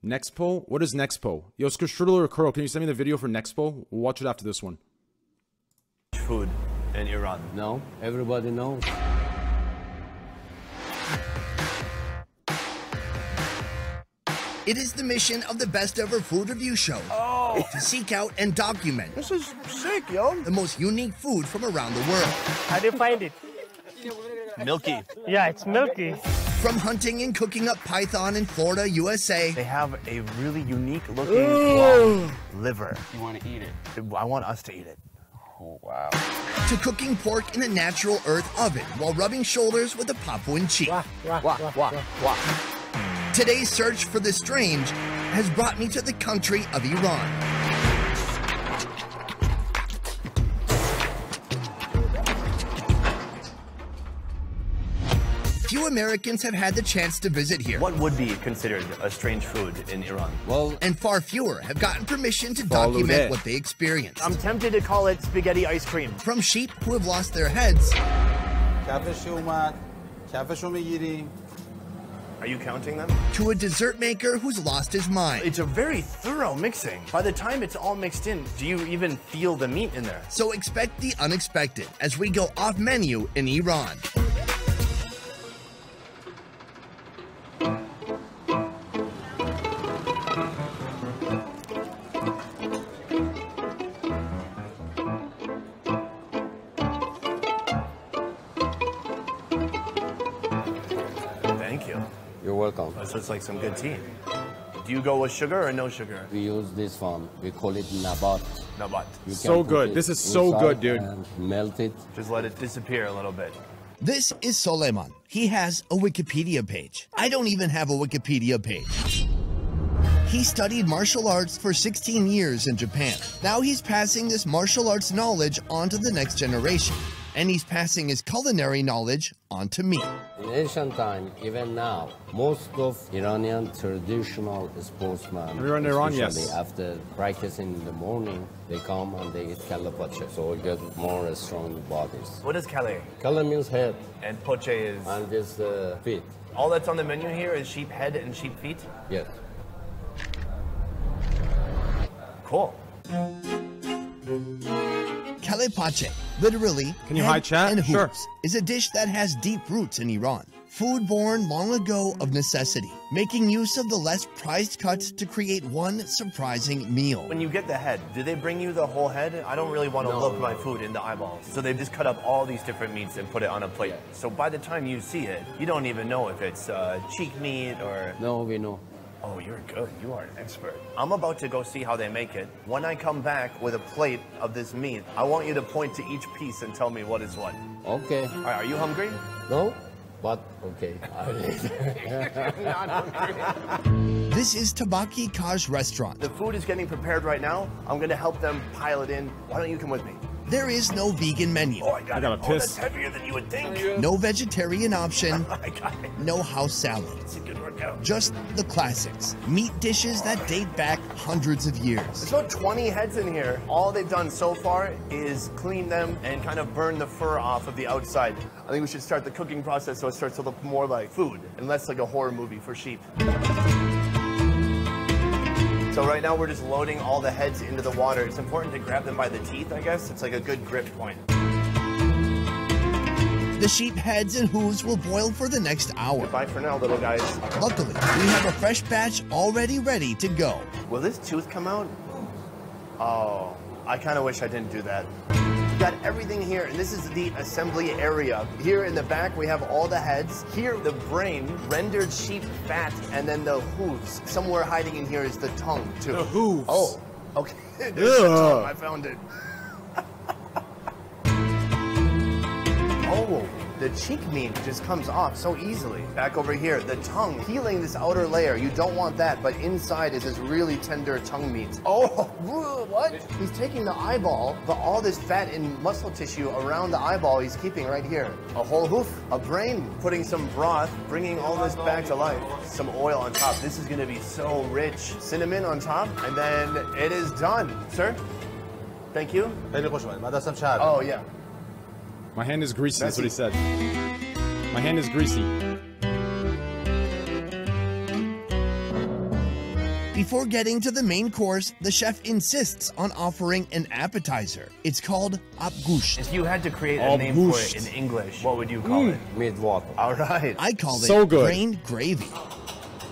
Nexpo? What is Nexpo? Yo, Strudel or Kuro, can you send me the video for Nexpo? We'll watch it after this one. Food in Iran. No, everybody knows. It is the mission of the Best Ever Food Review Show to seek out and document This is sick, yo. the most unique food from around the world. How do you find it? Milky. Yeah, it's milky. From hunting and cooking up python in Florida, USA, They have a really unique looking liver. You want to eat it? I want us to eat it. Oh, wow. to cooking pork in a natural earth oven while rubbing shoulders with a Papuan chief. Today's search for the strange has brought me to the country of Iran. Few Americans have had the chance to visit here. What would be considered a strange food in Iran? Well, And far fewer have gotten permission to Follow document that. what they experienced. I'm tempted to call it spaghetti ice cream. From sheep who have lost their heads Are you counting them? to a dessert maker who's lost his mind. It's a very thorough mixing. By the time it's all mixed in, do you even feel the meat in there? So expect the unexpected as we go off menu in Iran. Thank you. you're welcome. This looks like some good tea. Do you go with sugar or no sugar? We use this one. We call it nabat. No, but You So can put good. it This is so inside good, dude. And melt it. just let it disappear a little bit. This is Soleiman. He has a Wikipedia page. I don't even have a Wikipedia page. He studied martial arts for 16 years in Japan. Now he's passing this martial arts knowledge on to the next generation. And he's passing his culinary knowledge on to me. In ancient time, even now, most of Iranian traditional sportsmen, Have you run in Iran? especially Yes. after practicing in the morning, they come and they eat kalla pacha, so we get more strong bodies. What is kale? Kalla means head, And poche is... and this feet. All that's on the menu here is sheep head and sheep feet? Yes. Cool. Kale pache, literally Can you head hide chat? and Sure. hooves, is a dish that has deep roots in Iran. Food born long ago of necessity, making use of the less prized cuts to create one surprising meal. When you get the head, do they bring you the whole head? I don't really want to look my food in the eyeballs. So they've just cut up all these different meats and put it on a plate. So by the time you see it, you don't even know if it's cheek meat or... No, we know. Oh, you're good. You are an expert. I'm about to go see how they make it. When I come back with a plate of this meat, I want you to point to each piece and tell me what is what. Okay. All right, are you hungry? No? But, okay. This is Tabaki Kaj restaurant. The food is getting prepared right now. I'm going to help them pile it in. Why don't you come with me? There is no vegan menu, Oh, I got gotta it. Oh, piss. that's heavier than you would think. no vegetarian option, I got it. no house salad. It's a good workout. Just the classics. Meat dishes that date back hundreds of years. There's about 20 heads in here. All they've done so far is clean them and kind of burn the fur off of the outside. I think we should start the cooking process so it starts to look more like food and less like a horror movie for sheep. So right now we're just loading all the heads into the water. It's important to grab them by the teeth, I guess. It's like a good grip point. The sheep heads and hooves will boil for the next hour. Bye for now, little guys. Luckily, we have a fresh batch already ready to go. Will this tooth come out? Oh, I kind of wish I didn't do that. We got everything here, and this is the assembly area. Here in the back, we have all the heads. Here, the brain, rendered sheep fat, and then the hooves. Somewhere hiding in here is the tongue, too. The hooves. Oh, okay. There's the tongue. I found it. Oh, the cheek meat just comes off so easily. Back over here, the tongue, peeling this outer layer. You don't want that, but inside is this really tender tongue meat. Oh, what? He's taking the eyeball, but all this fat and muscle tissue around the eyeball he's keeping right here. A whole hoof, a brain, putting some broth, bringing all this back to life. Some oil on top. This is gonna be so rich. Cinnamon on top, and then it is done. Sir? Thank you. Oh, yeah. My hand is greasy, that's what he said. My hand is greasy. Before getting to the main course, the chef insists on offering an appetizer. It's called abgush. If you had to create a name for it in English, what would you call it? Meat water. All right. I call So it good. brain gravy.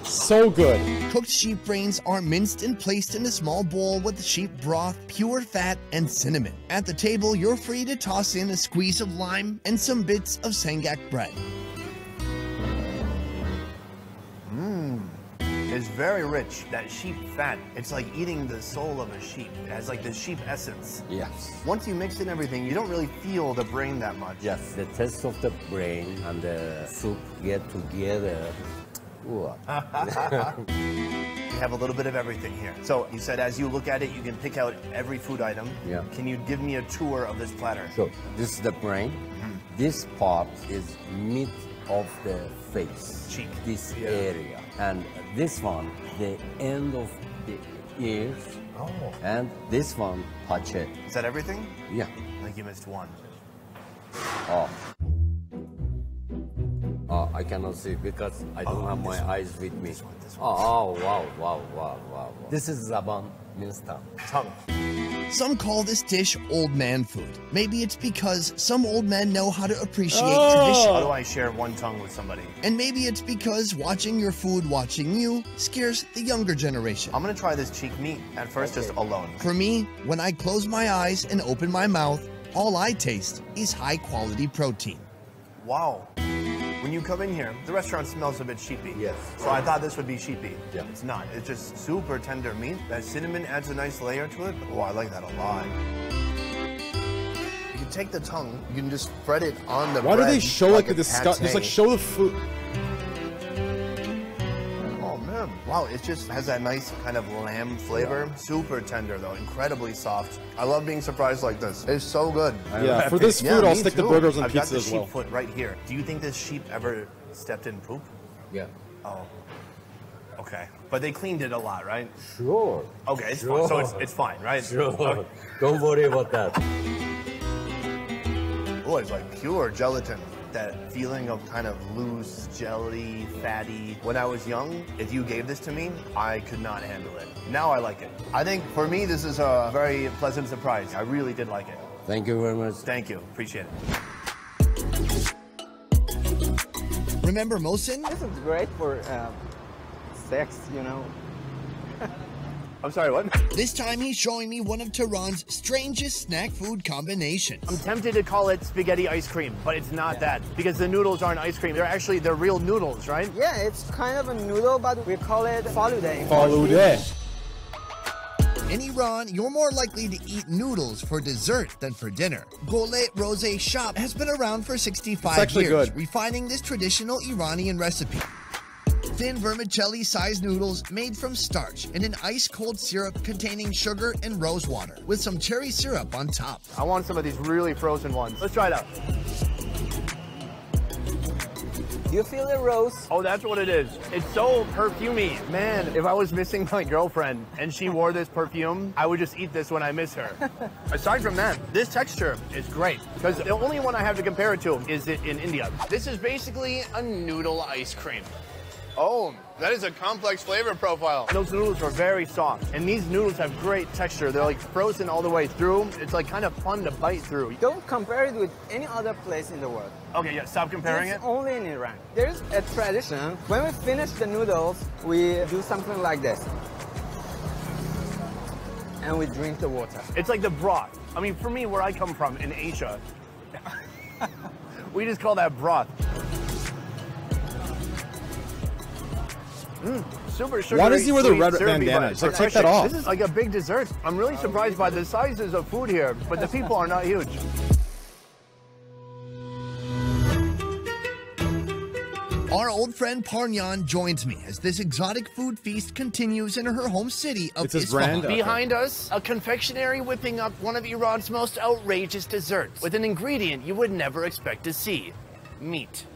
So good. Cooked sheep brains are minced and placed in a small bowl with sheep broth, pure fat, and cinnamon. At the table, you're free to toss in a squeeze of lime and some bits of sangak bread. It's very rich. That sheep fat, it's like eating the soul of a sheep. It has like the sheep essence. Yes. Once you mix in everything, you don't really feel the brain that much. Yes. The taste of the brain and the soup get together. Ooh. You have a little bit of everything here. So you said as you look at it, you can pick out every food item. Yeah. Can you give me a tour of this platter? So this is the brain. This part is meat of the face. Cheek. This area. And this one, the end of the ears. Oh. And this one, pache. Is that everything? Yeah. I think you missed one. Oh. I cannot see because I don't have my eyes with me. This one. Oh, wow. This is zaban, means tongue. Tongue. Some call this dish old man food. Maybe it's because some old men know how to appreciate How tradition. do I share one tongue with somebody? And maybe it's because watching your food watching you scares the younger generation. I'm gonna try this cheek meat at first, just alone. For me, when I close my eyes and open my mouth, all I taste is high quality protein. Wow. When you come in here, the restaurant smells a bit sheepy. Yes. So I thought this would be sheepy. Yeah. It's not. It's just super tender meat. That cinnamon adds a nice layer to it. Oh, I like that a lot. You can take the tongue, you can just spread it on the Why do bread they show like the a disgust? Just like pate. show the food. Oh man. Wow, it just has that nice kind of lamb flavor. Yeah. Super tender though, incredibly soft. I love being surprised like this. It's so good. Yeah, for this food, I'll stick the burgers and I've got pizza the as well. sheep foot right here. Do you think this sheep ever stepped in poop? Yeah. Oh. Okay. But they cleaned it a lot, right? Sure. Okay, it's Sure. fine. So it's fine, right? Sure. Okay. Don't worry about that. Oh, it's like pure gelatin. That feeling of kind of loose, jelly, fatty. When I was young, if you gave this to me, I could not handle it. Now I like it. I think for me, this is a very pleasant surprise. I really did like it. Thank you very much. Thank you. Appreciate it. Remember Mohsin? This is great for sex, you know. I'm sorry, what? This time he's showing me one of Tehran's strangest snack food combinations. I'm tempted to call it spaghetti ice cream, but it's not that because the noodles aren't ice cream. They're real noodles, right? Yeah, it's kind of a noodle, but we call it falude. Falude. In Iran, you're more likely to eat noodles for dessert than for dinner. Gole Rose Shop has been around for 65 It's actually years, good. refining this traditional Iranian recipe. Thin vermicelli-sized noodles made from starch and an ice-cold syrup containing sugar and rose water with some cherry syrup on top. I want some of these really frozen ones. Let's try it out. Do you feel the rose? Oh, that's what it is. It's so perfumey. Man, if I was missing my girlfriend and she wore this perfume, I would just eat this when I miss her. Aside from that, this texture is great because the only one I have to compare it to is in India. This is basically a noodle ice cream. Oh, that is a complex flavor profile. Those noodles are very soft, and these noodles have great texture. They're like frozen all the way through. It's like kind of fun to bite through. Don't compare it with any other place in the world. Okay, yeah, stop comparing It's it. only in Iran. There's a tradition. When we finish the noodles, we do something like this. And we drink the water. It's like the broth. I mean, for me, where I come from in Asia, we just call that broth. Super sugary. Why does he wear the sweet, red syrupy bandana? bite. Just like, take that off. This is like a big dessert. I'm really surprised by the sizes of food here, but the people are not huge. Our old friend Parnyan joins me as this exotic food feast continues in her home city of It's his Isfahan. brand? Okay. Behind us, a confectionery whipping up one of Iran's most outrageous desserts with an ingredient you would never expect to see: meat.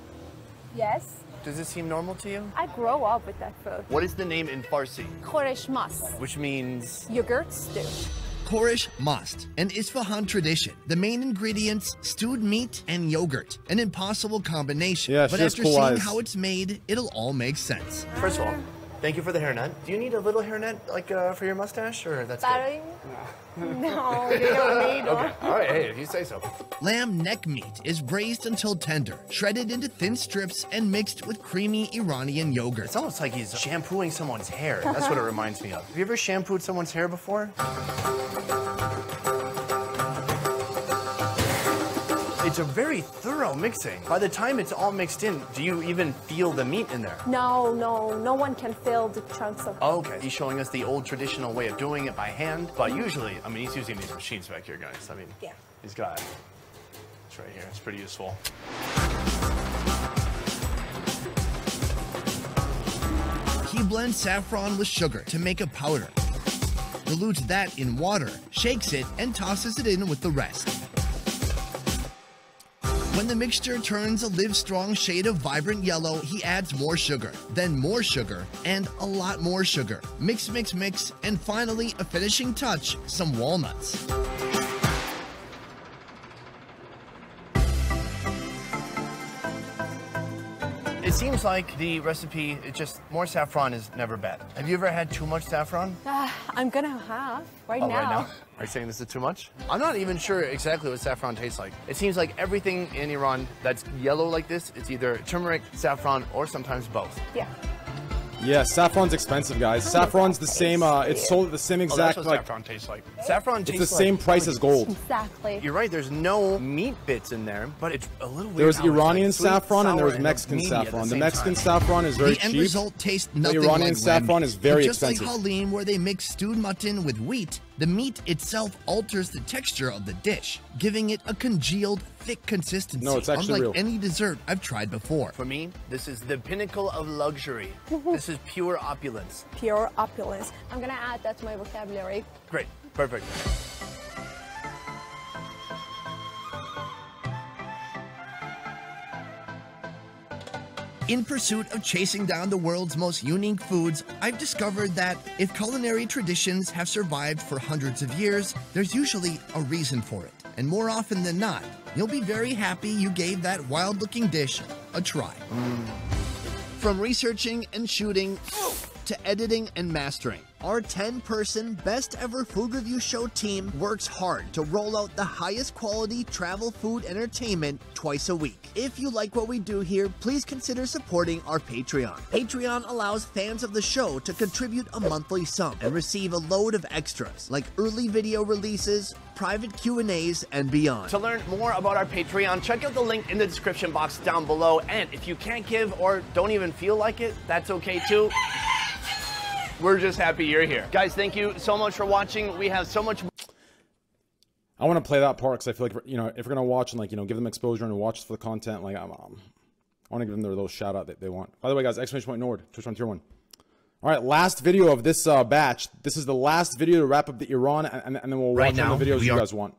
Yes, Does this seem normal to you? I grow up with that food. What is the name in Farsi? Khoresh mas, Which means yogurt stew. Khoresh mast, an Isfahan tradition. The main ingredients, stewed meat and yogurt. An impossible combination. Yeah, but she has after cool seeing eyes. how it's made, it'll all make sense. First of all, Thank you for the hairnet. Do you need a little hairnet, like, for your mustache, or that's Starting? No, you don't need one. All right, hey, if you say so. Lamb neck meat is braised until tender, shredded into thin strips, and mixed with creamy Iranian yogurt. It's almost like he's shampooing someone's hair. That's what it reminds me of. Have you ever shampooed someone's hair before? It's a very thorough mixing. By the time it's all mixed in, do you even feel the meat in there? No one can feel the chunks of. Oh, okay. He's showing us the old traditional way of doing it by hand, but usually, I mean, he's using these machines back here, guys. I mean, Yeah. He's got it. It's right here. It's pretty useful. He blends saffron with sugar to make a powder, dilutes that in water, shakes it, and tosses it in with the rest. When the mixture turns a live-strong shade of vibrant yellow, he adds more sugar, then more sugar, and a lot more sugar. Mix, mix, mix, and finally, a finishing touch, some walnuts. It seems like the recipe, it's just more saffron is never bad. Have you ever had too much saffron? I'm gonna have right now. Right now? Are you saying this is too much? I'm not even sure exactly what saffron tastes like. It seems like everything in Iran that's yellow like this, it's either turmeric, saffron, or sometimes both. Yeah. Yeah, saffron's expensive, guys. Saffron's the same. It's sold at the same That's exact what like. saffron tastes like. Saffron tastes It's the same price as gold. Exactly. You're right, there's no meat bits in there, but it's a little weird. There was how it's Iranian like sweet, saffron and there sour, was Mexican meaty at the saffron. The same Mexican time. saffron is very The end cheap. result tastes nothing Iranian like lamb saffron meat. is very But just expensive. like Halim, where they mix stewed mutton with wheat, the meat itself alters the texture of the dish, giving it a congealed, thick consistency. No, it's actually unlike real. any dessert I've tried before. For me, this is the pinnacle of luxury. This is pure opulence. Pure opulence. I'm gonna add that to my vocabulary. Great, perfect. In pursuit of chasing down the world's most unique foods, I've discovered that if culinary traditions have survived for hundreds of years, there's usually a reason for it. And more often than not, you'll be very happy you gave that wild-looking dish a try. From researching and shooting to editing and mastering, our 10-person best ever food review show team works hard to roll out the highest quality travel food entertainment twice a week. If you like what we do here, please consider supporting our Patreon. Patreon allows fans of the show to contribute a monthly sum and receive a load of extras like early video releases, private Q&As, and beyond. To learn more about our Patreon, check out the link in the description box down below. And if you can't give or don't even feel like it, that's okay too. We're just happy you're here. Guys, thank you so much for watching. We have so much. I want to play that part because I feel like, you know, if we're gonna watch and, like, you know, give them exposure and watch for the content, like I want to give them their little shout out that they want. By the way, guys, !Nord, Twitch on tier 1. All right, last video of this batch. This is the last video to wrap up the Iran, and then we'll watch all the videos you guys want.